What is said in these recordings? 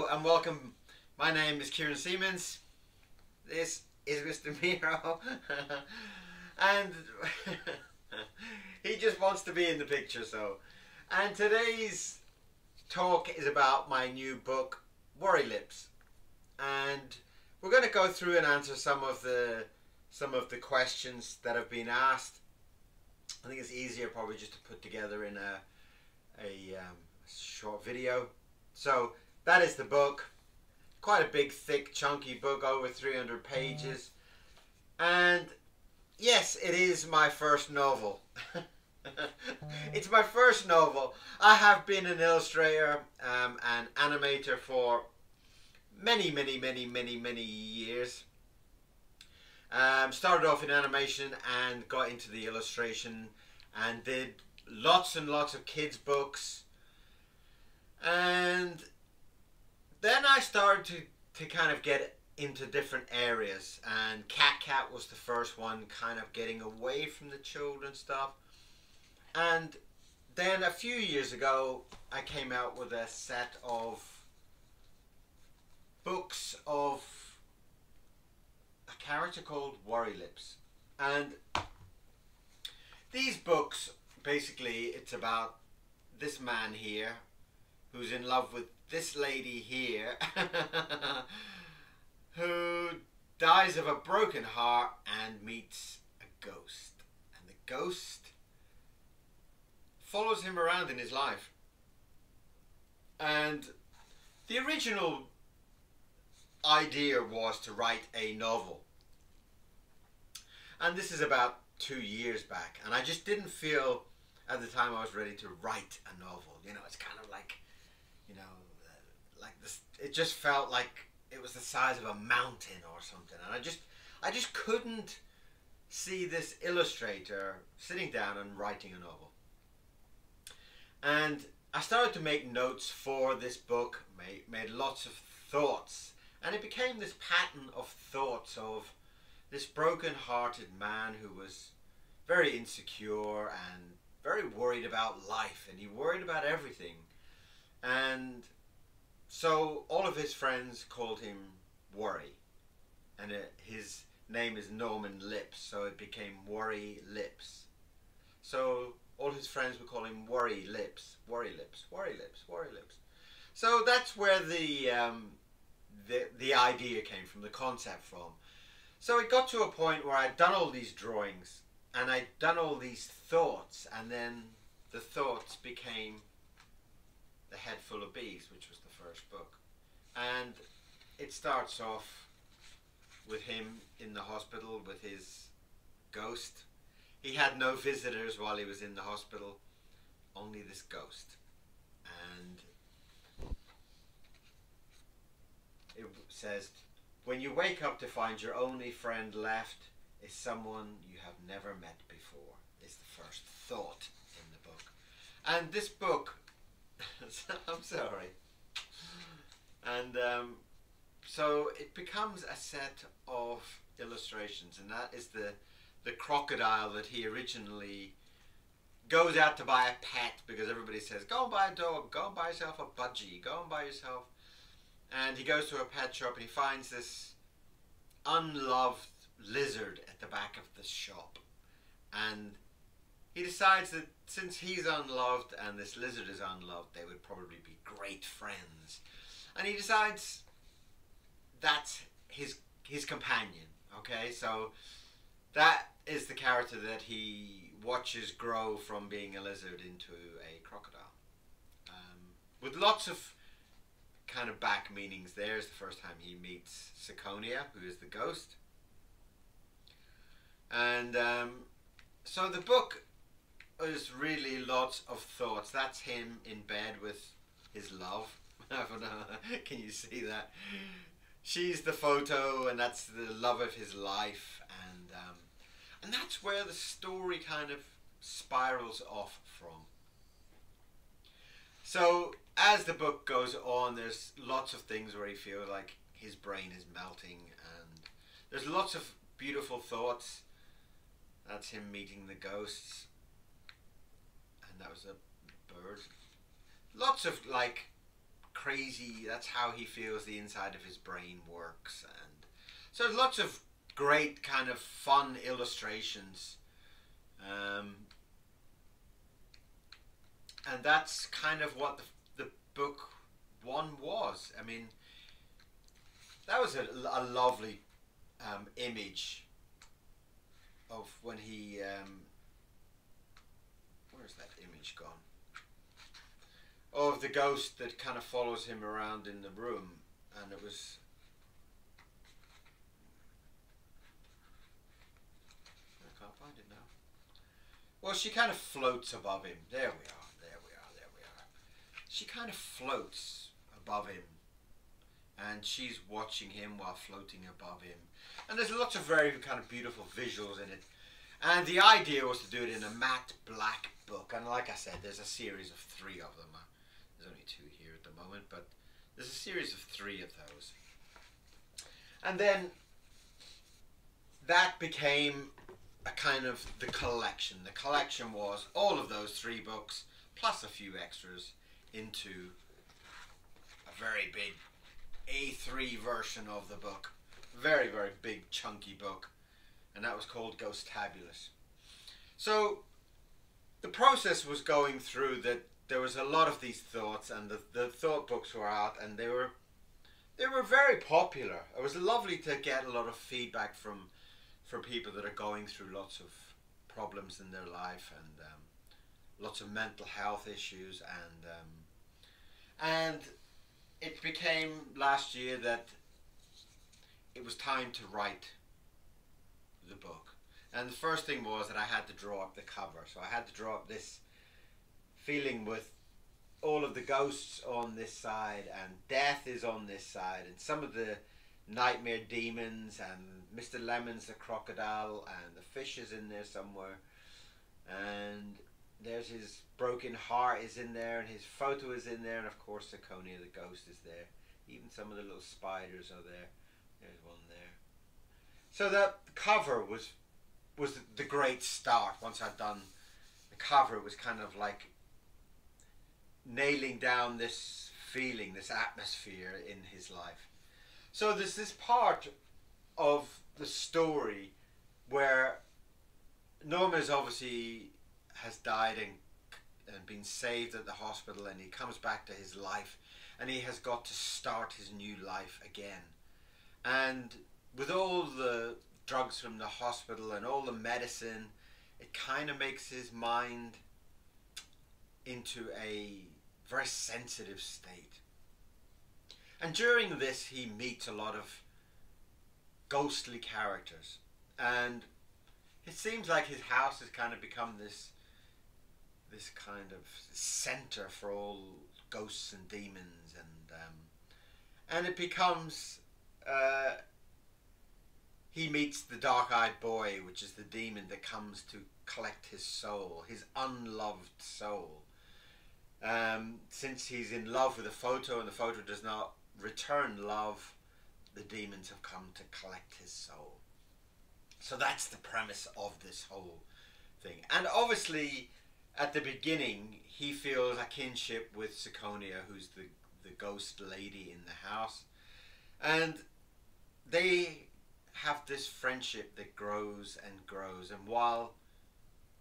Hello and welcome. My name is Kieran Siemens. This is Mr. Miro. And he just wants to be in the picture, so. And today's talk is about my new book, Worilips. And we're going to go through and answer some of the questions that have been asked. I think it's easier probably just to put together in a short video. So that is the book. Quite a big, thick, chunky book, over 300 pages. And yes, it is my first novel. It's my first novel. I have been an illustrator and animator for many years. Started off in animation and got into the illustration and did lots and lots of kids books. And then I started to kind of get into different areas, and Cat was the first one, kind of getting away from the children stuff. And then a few years ago I came out with a set of books of a character called Worilips. And these books, basically it's about this man here who's in love with this lady here who dies of a broken heart and meets a ghost. And the ghost follows him around in his life. And the original idea was to write a novel. And this is about 2 years back. And I just didn't feel at the time I was ready to write a novel. You know, it's kind of like, you know, like this, it just felt like it was the size of a mountain or something, and I just couldn't see this illustrator sitting down and writing a novel. And I started to make notes for this book, made lots of thoughts, and it became this pattern of thoughts of this broken-hearted man who was very insecure and very worried about life, and he worried about everything. And so all of his friends called him Worry, and his name is Norman Lips, so it became Worilips. So all his friends would call him Worilips, Worilips, Worilips, Worilips. So that's where the idea came from, the concept from. So it got to a point where I'd done all these drawings and I'd done all these thoughts, and then the thoughts became The Head Full of Bees, which was the first book. And it starts off with him in the hospital with his ghost. He had no visitors while he was in the hospital, only this ghost. And it says, when you wake up to find your only friend left is someone you have never met before, is the first thought in the book. And this book, I'm sorry. And so it becomes a set of illustrations, and that is the crocodile that he originally goes out to buy a pet, because everybody says, go and buy a dog, go and buy yourself a budgie, go and buy yourself. And he goes to a pet shop and he finds this unloved lizard at the back of the shop. And he decides that since he's unloved and this lizard is unloved, they would probably be great friends. And he decides that's his companion. Okay, so that is the character that he watches grow from being a lizard into a crocodile. With lots of kind of back meanings. There's the first time he meets Seconia, who is the ghost. And so the book is really lots of thoughts. That's him in bed with his love. I don't know, can you see that? She's the photo, and that's the love of his life, and that's where the story kind of spirals off from. So as the book goes on, there's lots of things where he feels like his brain is melting, and there's lots of beautiful thoughts. That's him meeting the ghosts, and that was a bird. Lots of like crazy. That's how he feels the inside of his brain works. And so there's lots of great kind of fun illustrations. And that's kind of what the book one was. I mean, that was a lovely image of when he... where's that image gone? Of the ghost that kind of follows him around in the room. And it was... I can't find it now. Well, she kind of floats above him. There we are, there we are, there we are. She kind of floats above him. And she's watching him while floating above him. And there's lots of very kind of beautiful visuals in it. And the idea was to do it in a matte black book. And like I said, there's a series of 3 of them. There's only 2 here at the moment, but there's a series of 3 of those. And then that became a kind of the collection. The collection was all of those 3 books, plus a few extras, into a very big A3 version of the book. Very, very big, chunky book. And that was called Ghostabulous. So the process was going through that there was a lot of these thoughts, and the thought books were out, and they were very popular. It was lovely to get a lot of feedback from people that are going through lots of problems in their life, and lots of mental health issues, and it became last year that it was time to write the book. And the first thing was that I had to draw up the cover. So I had to draw up this feeling with all of the ghosts on this side, and death is on this side, and some of the nightmare demons, and Mr. Lemon's the crocodile, and the fish is in there somewhere, and there's his broken heart is in there, and his photo is in there, and of course Zirconia the ghost is there. Even some of the little spiders are there. There's one there. So that cover was the great start. Once I'd done the cover, it was kind of like nailing down this feeling, this atmosphere in his life. So there's this part of the story where Norma's obviously has died and been saved at the hospital, and he comes back to his life, and he has got to start his new life again. And with all the drugs from the hospital and all the medicine, it kind of makes his mind into a very sensitive state. And during this, he meets a lot of ghostly characters, and it seems like his house has kind of become this kind of center for all ghosts and demons, and it becomes he meets the dark-eyed boy, which is the demon that comes to collect his soul, his unloved soul. Since he's in love with a photo and the photo does not return love, the demons have come to collect his soul. So that's the premise of this whole thing. And obviously, at the beginning, he feels a kinship with Zirconia, who's the ghost lady in the house. And they have this friendship that grows and grows. And while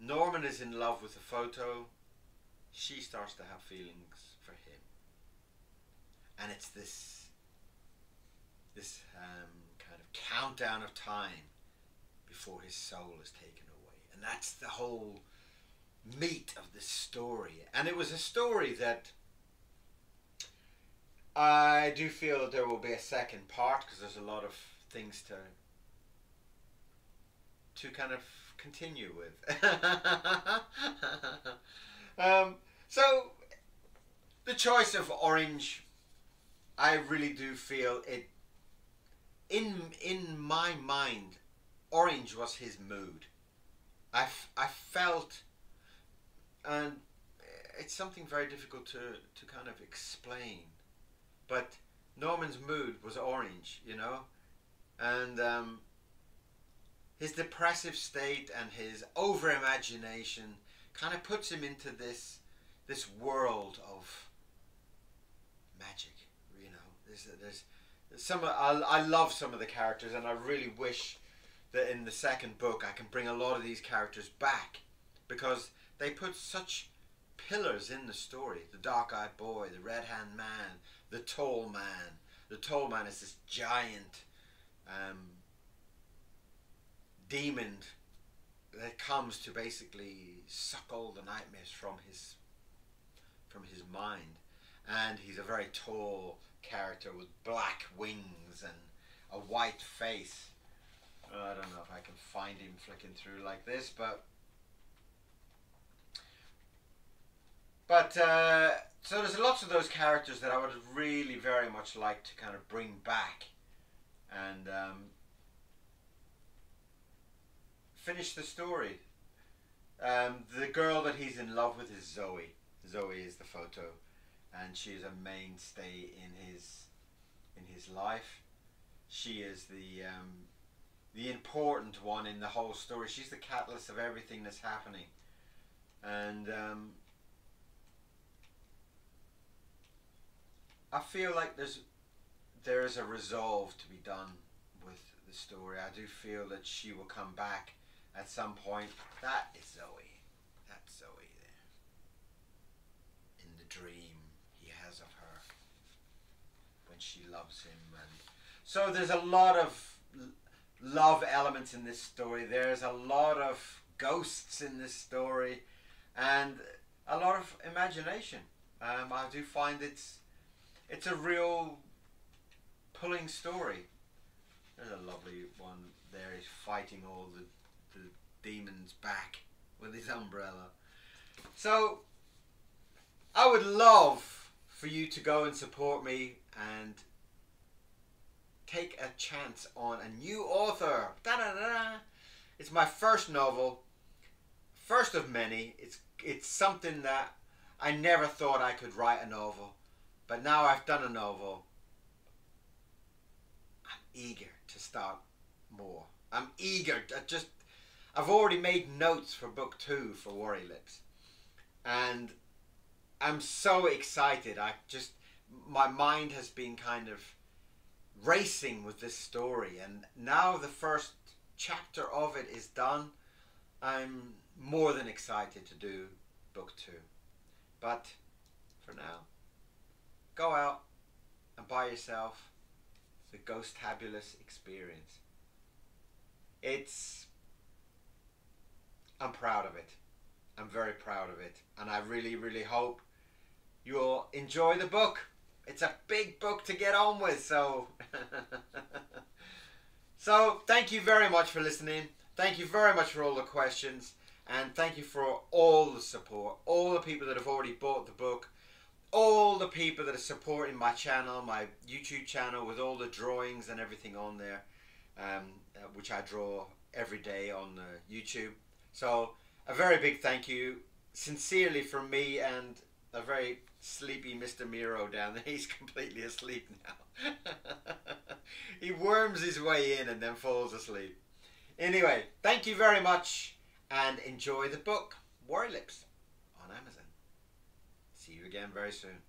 Norman is in love with the photo, she starts to have feelings for him. And it's this kind of countdown of time before his soul is taken away. And that's the whole meat of this story. And it was a story that I do feel that there will be a second part, because there's a lot of things to kind of continue with. So the choice of orange, I really do feel it, in my mind, orange was his mood. I felt, and it's something very difficult to kind of explain, but Norman's mood was orange, you know, and his depressive state and his over-imagination kind of puts him into this world of magic. You know, there's some. I love some of the characters, and I really wish that in the second book I can bring a lot of these characters back, because they put such pillars in the story. The dark-eyed boy, the red-hand man, the tall man. The tall man is this giant demon that comes to basically suck all the nightmares from his mind, and he's a very tall character with black wings and a white face. I don't know if I can find him flicking through like this, but so there's lots of those characters that I would really very much like to kind of bring back and finish the story. The girl that he's in love with is Zoe. Zoe is the photo, and she is a mainstay in his life. She is the important one in the whole story. She's the catalyst of everything that's happening, and I feel like there is a resolve to be done with the story. I do feel that she will come back at some point. That is Zoe. That's Zoe there. In the dream he has of her when she loves him. And so there's a lot of love elements in this story. There's a lot of ghosts in this story, and a lot of imagination. I do find it's a real pulling story. There's a lovely one there. He's fighting all the demons back with his umbrella. So I would love for you to go and support me and take a chance on a new author. Da-da-da-da. It's my first novel, first of many. It's something that I never thought I could write a novel, but now I've done a novel. I'm eager to start more. I'm eager. I've already made notes for book 2 for Worilips, and I'm so excited. My mind has been kind of racing with this story, and now the first chapter of it is done. I'm more than excited to do book 2. But for now, go out and buy yourself the Ghostabulous experience. I'm proud of it. I'm very proud of it, and I really, really hope you'll enjoy the book. It's a big book to get on with, so so thank you very much for listening. Thank you very much for all the questions, and thank you for all the support, all the people that have already bought the book, all the people that are supporting my channel, my YouTube channel, with all the drawings and everything on there, which I draw every day on YouTube. So a very big thank you, sincerely, from me and a very sleepy Mr. Miro down there. He's completely asleep now. He worms his way in and then falls asleep. Anyway, thank you very much, and enjoy the book, Worilips, on Amazon. See you again very soon.